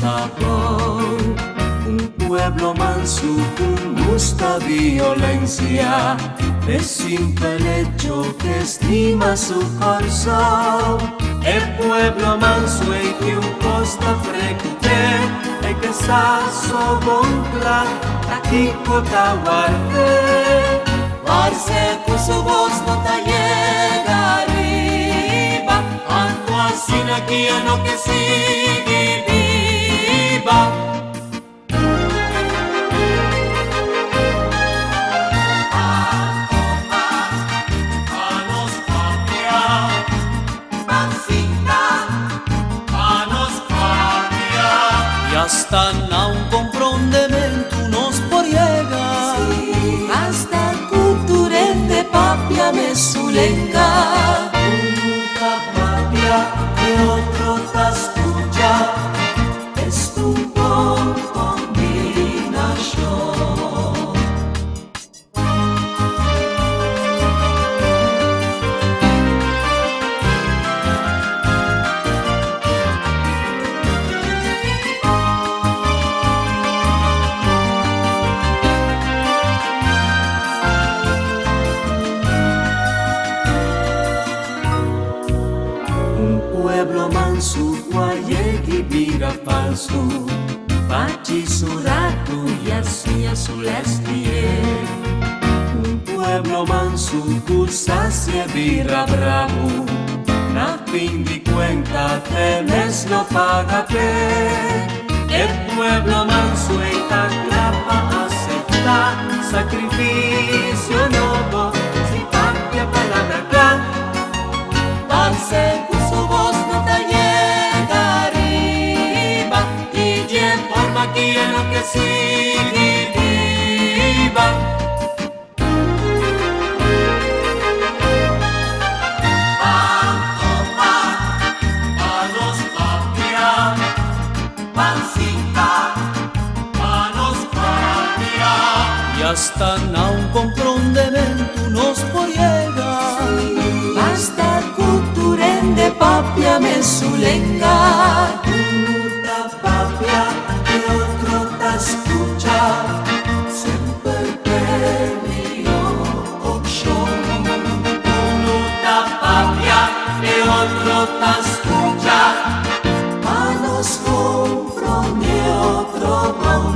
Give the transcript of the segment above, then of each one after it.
sabor. Un pueblo manso con gusta violencia, de simple hecho que estima su corazón. El pueblo manso e che un costa frecute e che sa so bontra a chi cota guarde. Parse con su voz no te llega arriba, tanto así no quiero que sigue viva. Hasta na un comprendimento nos poriega, Hasta culturente papia me sulenga. Nunca papia que otro te escucha, es tu bon combinación. Pueblo manso, guayegui vira falso, pachi suratu y así azulestie. Un pueblo manso, cursa se vira bravo, na fin di cuenta temes no paga pe. El pueblo manso e tan grapa acepta sacrificio novo, si papia palabra gran, darse su voz no te llega arriba y en forma quiero que siga viva. Panos papia, pancita, panos papia. y hasta na un comprendimento nos poriega. Hasta culturende papia me sulenga. Una papia que otro te escucha, siempre premio opción. Una papia que otro te escucha, manos compro mi otro bon.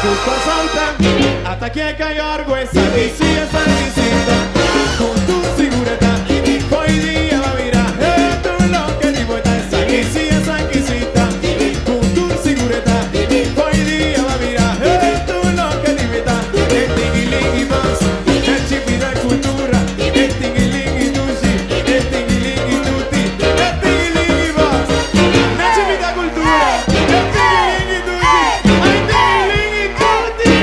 culpa salta, hasta que caiga algo esa visita, con tu seguridad, hoy día va a mirar, esto es lo que digo, esa visita, con tu seguridad, hoy día va a mirar, esto es lo que digo, el tingilingui más, el chipida cultura, el tingilingui tushi, el tingilingui tuti, el tingilingui más, el chipida cultura, el tingilingui tushi, el tingilingui tuti.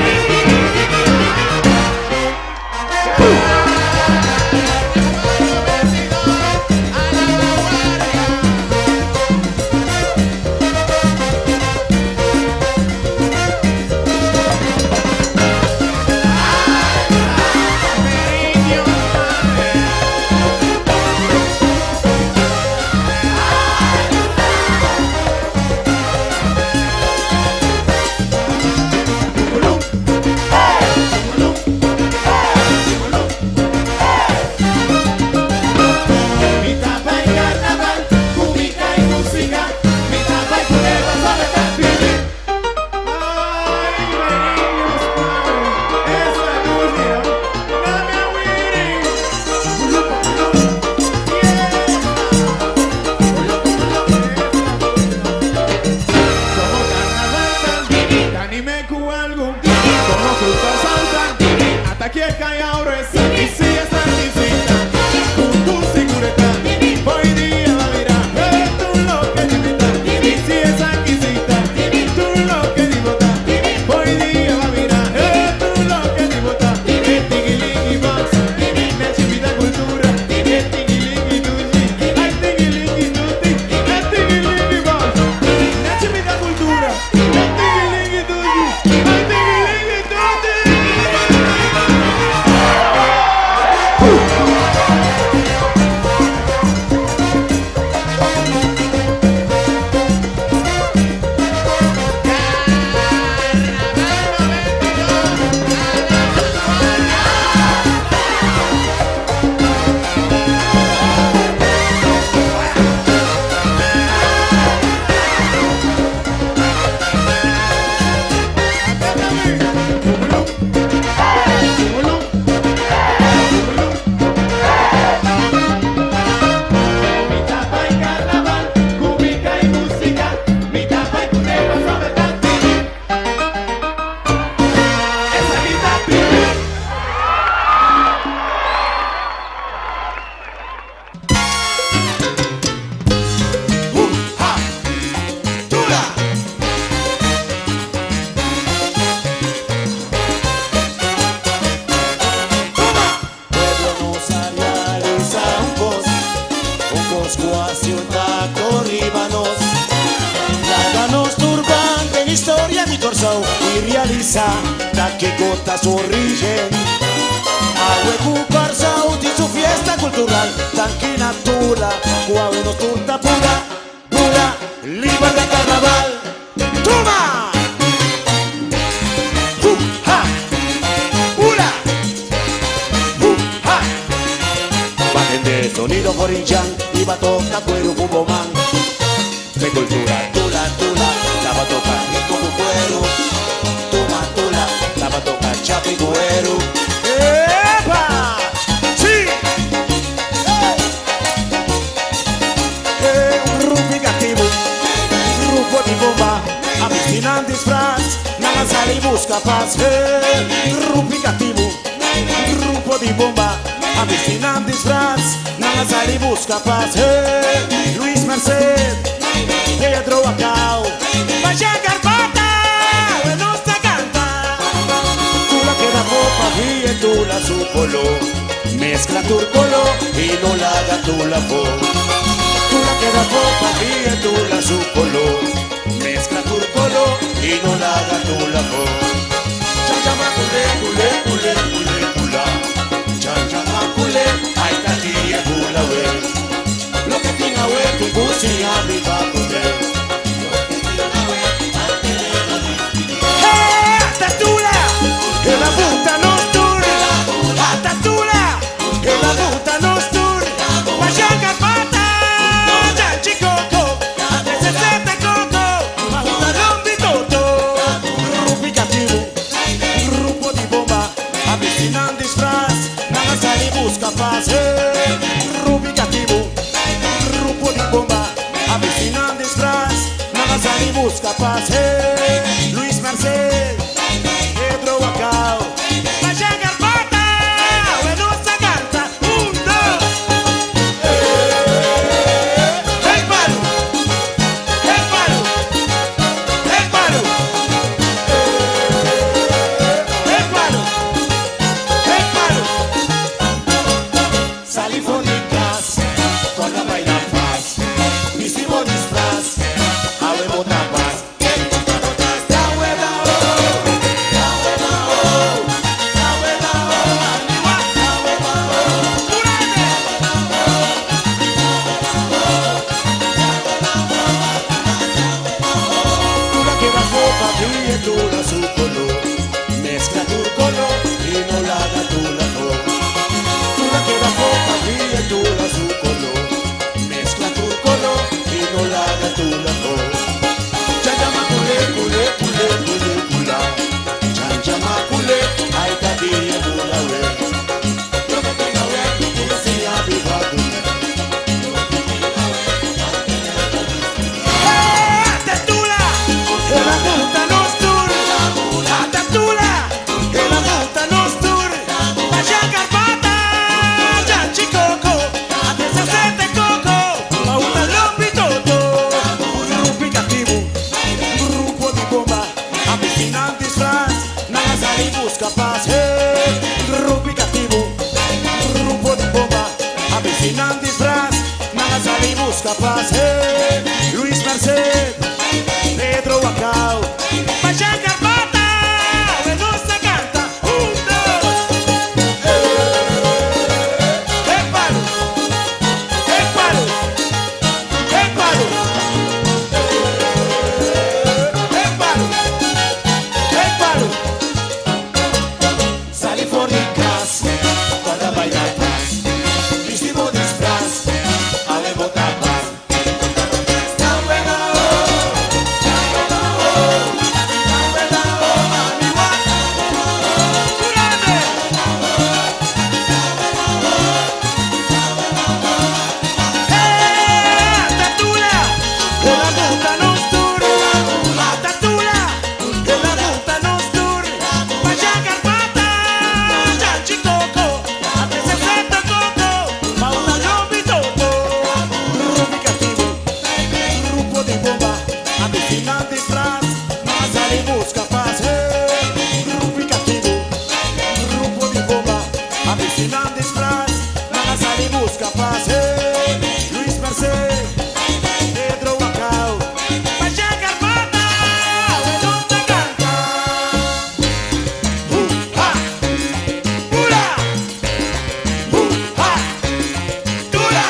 Hasta que caiga ahora esa visita, con tu seguridad, hoy día va a mirar, tú lo que divitas, si esa quisita, tú lo que divotas, hoy día va a mirar, tú lo que divotas, el tingilingui más, la chivita cultura, el tingilingui tushi, el tingilingui tuti, el tingilingui más, la chivita cultura, el tingilingui tushi, el tingilingui tuti. Y realiza da que gota sorrigen a ocupar Saudi su fiesta cultural tranquila tula cuando tunta pura libre de carnaval toma ha ula ha bajen de sonido Jorinchán y va a tocar cuero Bubomán de cultura tula la va a tocar ritmo cuero toma tula la va a tocar chapi cuero ¡epa! ¡sí! Un ruplicativo grupo de bomba avicina en disfraz nada sale y busca paz ruplicativo grupo de bomba avicina en disfraz nada sale y busca paz Luis Merced Pedro Acao Vaya Carpata no se canta tú la queda popa y tú la su polo mezcla turcolo y no la haga tú la po tú la queda popa y tú la su polo mezcla turcolo y no la haga tú la po chachama culé cula chachama culé ahí está tía cula we lo que tenga we tu cocina mi va a poder la puta nostura, la tatula, la puta nostura, vaya Carpata, ya chicoco, desde coco, majuta rombi toto, ruplicativo. busca paz. Luis Merced, Pedro Bacao, vaya Carpata, bueno se canta, un, dos. El palo, el palo, el palo, el palo, el palo. Salifónicas, cuando bailan paz, hicimos disfraz, habemos tapas. Tula su color, mezcla tu color y no la haga tu la flor. Tula que la copa brilla, tula su color, mezcla tu color y no la haga tu la flor. Chayama culé, culé, culé, culé, cula. Chayama culé, ay cadilla cula we. Yo que tenga we, que sea viva tu me. ¡Tula! ¡Que la puta no! Capaz, grupo cativo, grupo de bomba, avecinan disfraz, nada salimos capaz, Luis Merced, Pedro Bacao, vaya Carpata, bueno se canta, un, dos, el palo, el palo, el palo, el palo, el palo. Salifónicas, cuando bailan paz, hicimos disfraz, habemos tapas. Tan bueno, mami guapa, curame. Tatula, que la puta nos dure, tatula, que la puta nos dure, vaya Carpata. Chicoco, a 360 coco, ma una lobitoto. Rubicativo, grupo de bomba, avecinan disfraz, más salimos capaz. Rubicativo, grupo de bomba, avecinan disfraz, más salimos capaz. Luis Merced, Pedro Bacao, vaya Carpata, bueno se canta. ¡Ha! ¡Tula! ¡Ha! ¡Tula!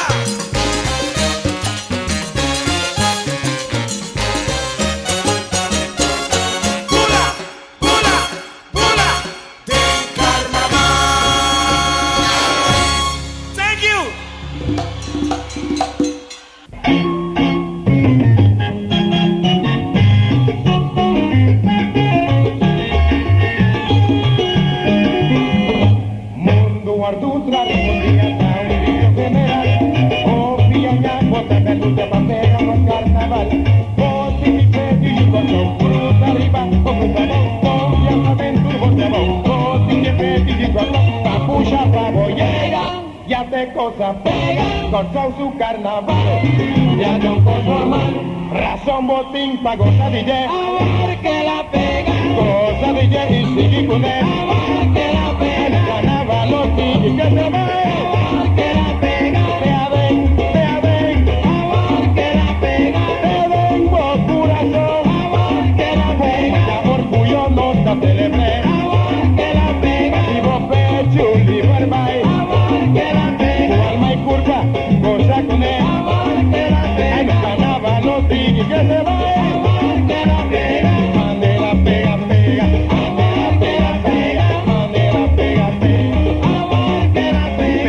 ¡Tula! ¡Tula! ¡Tula! ¡Del carnaval! Thank you! Mundo ardutra respondía a un grito general. Oh, piaña, bota de luz de bandera, no es carnaval. Oh, si mi pecho y con su fruta arriba, oh, fruta no, oh, ya saben tu voz de amor. Oh, si mi pecho y con su capucha bravo llega, ya te cosa pega, con su carnaval. Ya no conformal, razón botín pa' goza DJ. A ver que la pega, goza DJ y sigue con él. A ver que la pega, el carnaval los niños que se ven. A ver que la pega, vea ven, a ver que la pega, te ven por corazón. A ver que la pega, ya orgullo no se celebre. A ver que la pega, y vos pecho y verbal. A ver que la pega, tu alma y curva, goza con él. A ver que la pega, el carnaval los niños que se ven. Pega, pega, pega, pega, pega, pega, pega, pega, pega, pega,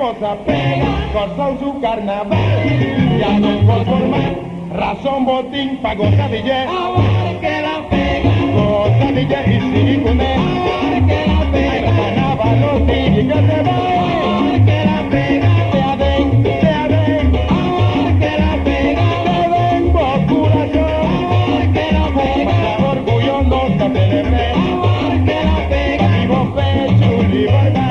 cosa pega, cortó su carnaval, ya no conforma, razón botín pa' gozadilla, ahora que la pega, gozadilla y siricune, ahora que la pega, carnaval no sigue que se va, ahora que la pega, te aden, ahora que la pega, te vengo corazón, ahora que la pega, más orgullo no se tenerme, ahora que la pega, vivo pecho, libertad.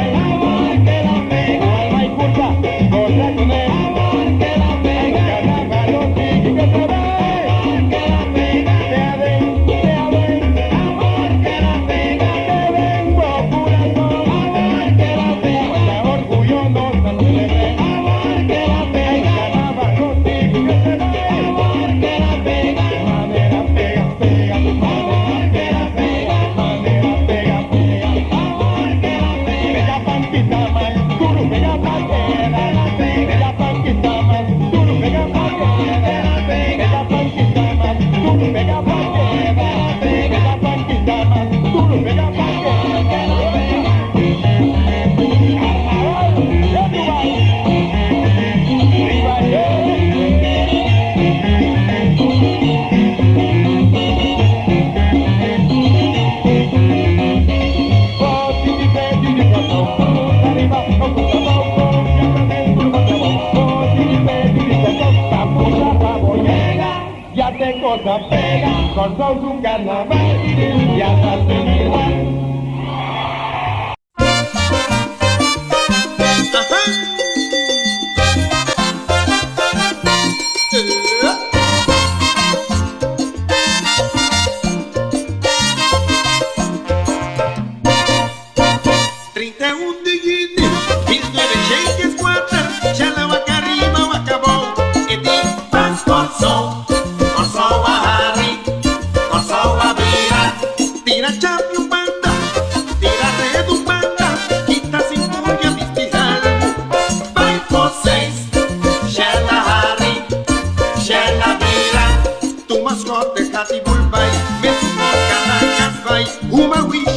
Cosa pega, cortó su carnaval y hasta se igual. Uma wish